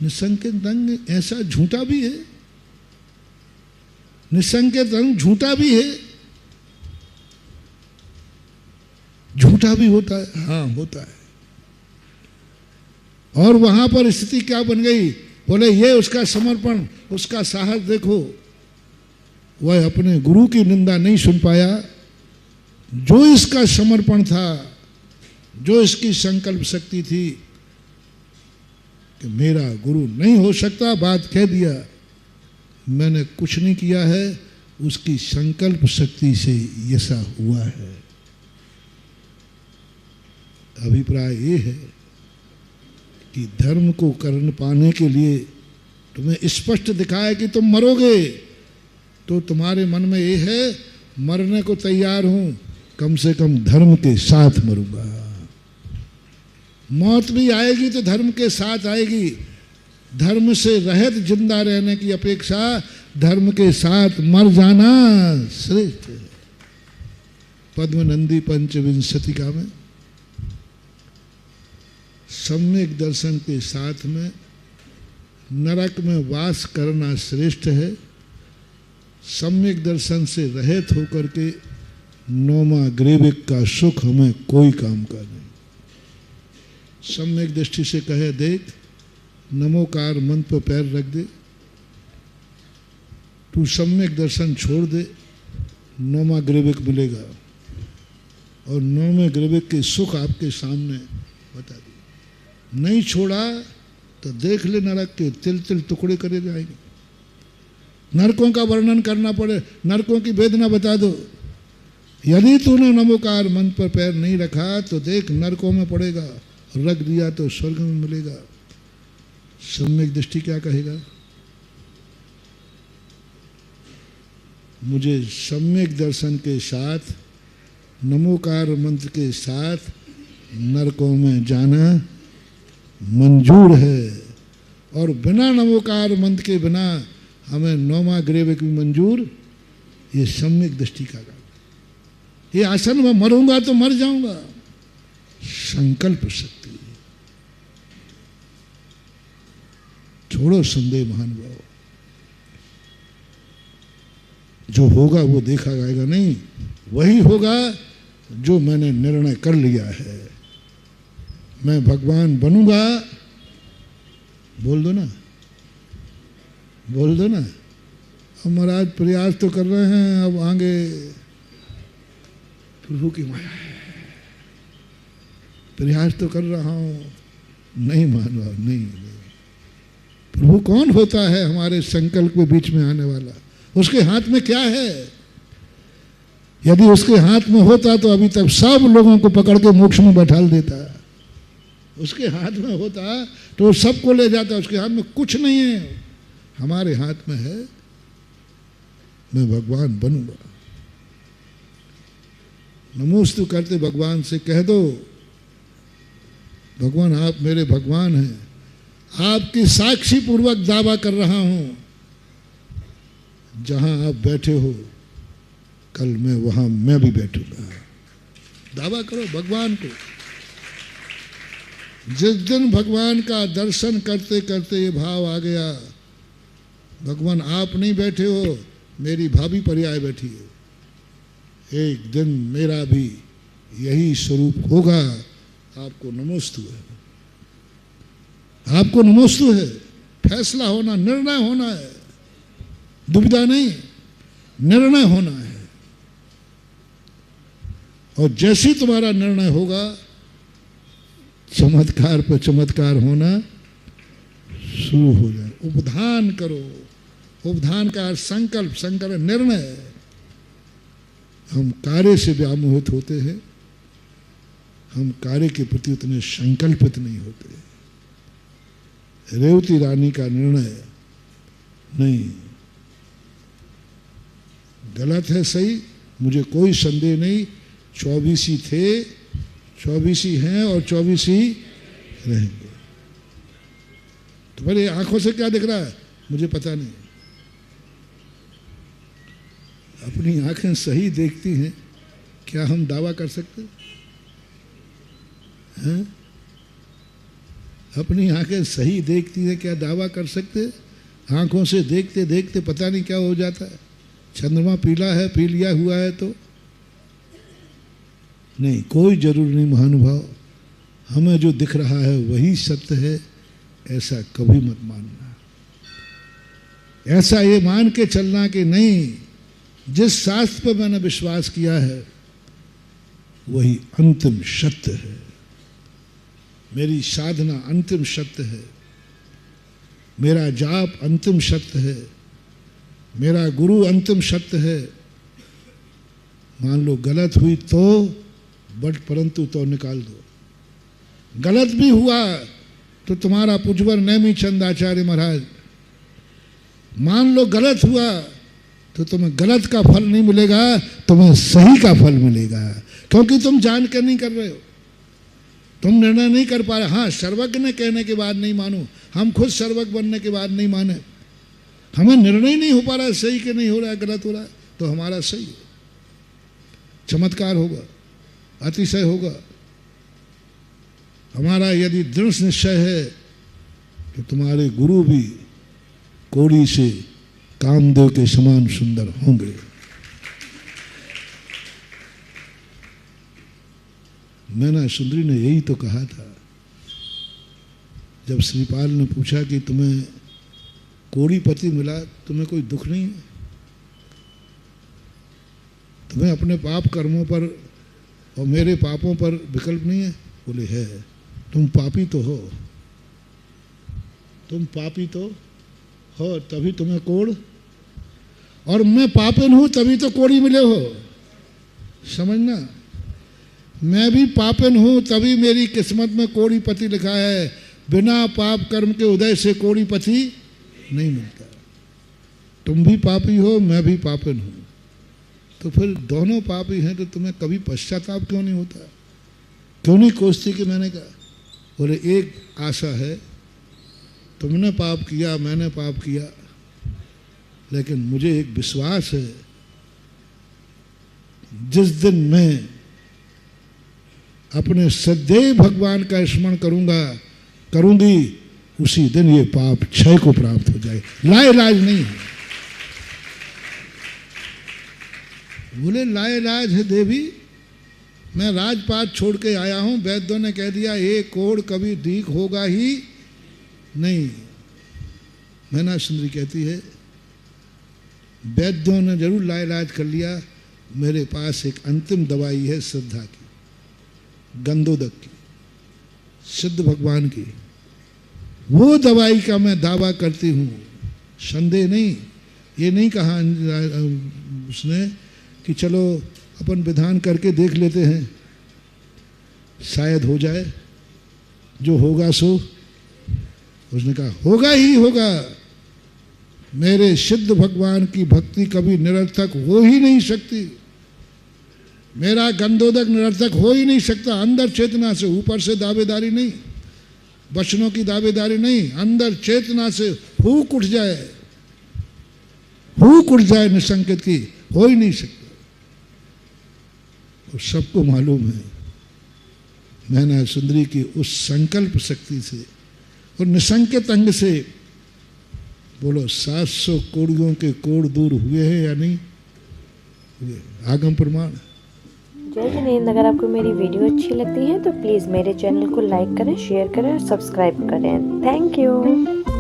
निसंकेत रंग ऐसा झूठा भी है, निसंकेत रंग झूठा भी है, झूठा भी होता है, हाँ होता है। और वहां पर स्थिति क्या बन गई, बोले ये उसका समर्पण, उसका साहस देखो, वह अपने गुरु की निंदा नहीं सुन पाया। जो इसका समर्पण था, जो इसकी संकल्प शक्ति थी कि मेरा गुरु नहीं हो सकता, बात कह दिया, मैंने कुछ नहीं किया है, उसकी संकल्प शक्ति से ऐसा हुआ है। अभिप्राय ये है कि धर्म को कर्ण पाने के लिए तुम्हें स्पष्ट दिखाए कि तुम मरोगे, तो तुम्हारे मन में ये है मरने को तैयार हूं, कम से कम धर्म के साथ मरूंगा। मौत भी आएगी तो धर्म के साथ आएगी। धर्म से रहित जिंदा रहने की अपेक्षा धर्म के साथ मर जाना श्रेष्ठ है। पद्मनंदी पंचविंशतिका में सम्यक दर्शन के साथ में नरक में वास करना श्रेष्ठ है, सम्यक दर्शन से रहित होकर के नौमा ग्रेविक का सुख हमें कोई काम का नहीं। सम्यक दृष्टि से कहे देख, नमोकार मंत्र पर पैर रख दे, तू सम्यक दर्शन छोड़ दे, नौमा ग्रेविक मिलेगा और नौमे ग्रेविक के सुख आपके सामने बता दे। नहीं छोड़ा तो देख ले नरक के तिल तिल टुकड़े करे जाएंगे। नरकों का वर्णन करना पड़े, नरकों की वेदना बता दो। यदि तूने नमोकार मंत्र पर पैर नहीं रखा तो देख नरकों में पड़ेगा, रख दिया तो स्वर्ग में मिलेगा। सम्यक दृष्टि क्या कहेगा, मुझे सम्यक दर्शन के साथ नमोकार मंत्र के साथ नरकों में जाना मंजूर है, और बिना नमोकार मंत्र के बिना हमें नौमा ग्रेविक भी मंजूर। ये सम्यक दृष्टि का काम। ये आसन में मरूंगा तो मर जाऊंगा, संकल्प शक्ति। छोड़ो संदेह महानुभाव, जो होगा वो देखा जाएगा, नहीं वही होगा जो मैंने निर्णय कर लिया है। मैं भगवान बनूंगा, बोल दो ना, बोल दो ना। अब महाराज प्रयास तो कर रहे हैं, अब आगे प्रभु की माया है, प्रयास तो कर रहा हूं, नहीं मानो, नहीं। प्रभु कौन होता है हमारे संकल्प के बीच में आने वाला, उसके हाथ में क्या है? यदि उसके हाथ में होता तो अभी तक सब लोगों को पकड़ के मोक्ष में बैठाल देता। उसके हाथ में होता तो सबको ले जाता। उसके हाथ में कुछ नहीं है, हमारे हाथ में है, मैं भगवान बनूंगा। नमोस्तु करते भगवान से कह दो, भगवान आप मेरे भगवान हैं, आपकी साक्षी पूर्वक दावा कर रहा हूं, जहां आप बैठे हो कल मैं वहां मैं भी बैठूंगा। दावा करो भगवान को। जिस दिन भगवान का दर्शन करते करते ये भाव आ गया, भगवान आप नहीं बैठे हो, मेरी भाभी पर्याय बैठी है, एक दिन मेरा भी यही स्वरूप होगा। आपको नमोस्तु है, आपको नमोस्तु है। फैसला होना, निर्णय होना है, दुविधा नहीं, निर्णय होना है। और जैसे तुम्हारा निर्णय होगा, चमत्कार पर चमत्कार होना शुरू हो जाए। उपधान करो, उपधान का संकल्प, संकल्प निर्णय। हम कार्य से व्यामोहित होते हैं, हम कार्य के प्रति उतने संकल्पित नहीं होते। रेवती रानी का निर्णय नहीं, गलत है सही, मुझे कोई संदेह नहीं। 24 ही थे, 24 ही हैं और 24 ही रहेंगे। तुम्हारी आंखों से क्या दिख रहा है मुझे पता नहीं। अपनी आंखें सही देखती हैं, क्या हम दावा कर सकते हैं? अपनी आंखें सही देखती है, क्या दावा कर सकते? आंखों से देखते देखते पता नहीं क्या हो जाता है। चंद्रमा पीला है, पी लिया हुआ है तो नहीं, कोई जरूरी नहीं महानुभाव। हमें जो दिख रहा है वही सत्य है, ऐसा कभी मत मानना। ऐसा ये मान के चलना कि नहीं, जिस शास्त्र पर मैंने विश्वास किया है वही अंतिम सत्य है, मेरी साधना अंतिम सत्य है, मेरा जाप अंतिम सत्य है, मेरा गुरु अंतिम सत्य है। मान लो गलत हुई तो बट परंतु तो निकाल दो। गलत भी हुआ तो तुम्हारा पुजवर नेमी चंद आचार्य महाराज, मान लो गलत हुआ तो तुम्हें गलत का फल नहीं मिलेगा, तुम्हें सही का फल मिलेगा, क्योंकि तुम जान कर नहीं कर रहे हो, तुम निर्णय नहीं कर पा रहे। हाँ, सर्वज्ञ ने कहने के बाद नहीं मानो, हम खुद सर्वज्ञ बनने के बाद नहीं माने, हमें निर्णय नहीं हो पा रहा है सही के नहीं हो रहा है, गलत हो रहा है, तो हमारा सही है। चमत्कार होगा, अतिशय होगा। हमारा यदि दृढ़ निश्चय है तो तुम्हारे गुरु भी कोड़ी से कामदेव के समान सुंदर होंगे। मैना सुंदरी ने यही तो कहा था जब श्रीपाल ने पूछा कि तुम्हें कोड़ी पति मिला, तुम्हें कोई दुख नहीं है? तुम्हें अपने पाप कर्मों पर और मेरे पापों पर विकल्प नहीं है? बोले है। तुम पापी तो हो, तुम पापी तो हो, तभी तुम्हें कोड़, और मैं पापन हूं तभी तो कोड़ी मिले हो। समझना, मैं भी पापन हूं तभी मेरी किस्मत में कोड़ी पति लिखा है। बिना पाप कर्म के उदय से कोड़ी पति नहीं मिलता। तुम भी पापी हो, मैं भी पापन हूं, तो फिर दोनों पापी हैं, तो तुम्हें कभी पश्चाताप क्यों नहीं होता? क्यों नहीं कोसती कि मैंने कहा? बोले एक आशा है, तुमने पाप किया, मैंने पाप किया, लेकिन मुझे एक विश्वास है, जिस दिन मैं अपने सदैव भगवान का स्मरण करूंगी, उसी दिन ये पाप क्षय को प्राप्त हो जाए, लाइलाज नहीं है। बोले लाइलाज है देवी, मैं राजपाट छोड़ के आया हूं, वैद्यों ने कह दिया एक कोड़ कभी ठीक होगा ही नहीं। मैना सुंदरी कहती है वैद्यों ने जरूर लाइलाज कर लिया, मेरे पास एक अंतिम दवाई है श्रद्धा की, गंधोदक की, सिद्ध भगवान की। वो दवाई का मैं दावा करती हूँ, संदेह नहीं। ये नहीं कहा उसने कि चलो अपन विधान करके देख लेते हैं, शायद हो जाए, जो होगा सो। उसने कहा होगा ही होगा। मेरे सिद्ध भगवान की भक्ति कभी निरर्थक हो ही नहीं सकती, मेरा गंधोदक निरर्थक हो ही नहीं सकता। अंदर चेतना से, ऊपर से दावेदारी नहीं, वचनों की दावेदारी नहीं, अंदर चेतना से फूक उठ जाए, फूक उठ जाए निसंकेत की, हो ही नहीं सकता। और सबको मालूम है मैना सुंदरी की उस संकल्प शक्ति से और निसंकेत अंग से, बोलो 700 कोड़ियों के कोड़ दूर हुए हैं या नहीं हुए? आगम प्रमाण। जय जिनेंद्र। अगर आपको मेरी वीडियो अच्छी लगती है तो प्लीज़ मेरे चैनल को लाइक करें, शेयर करें और सब्सक्राइब करें। Thank you.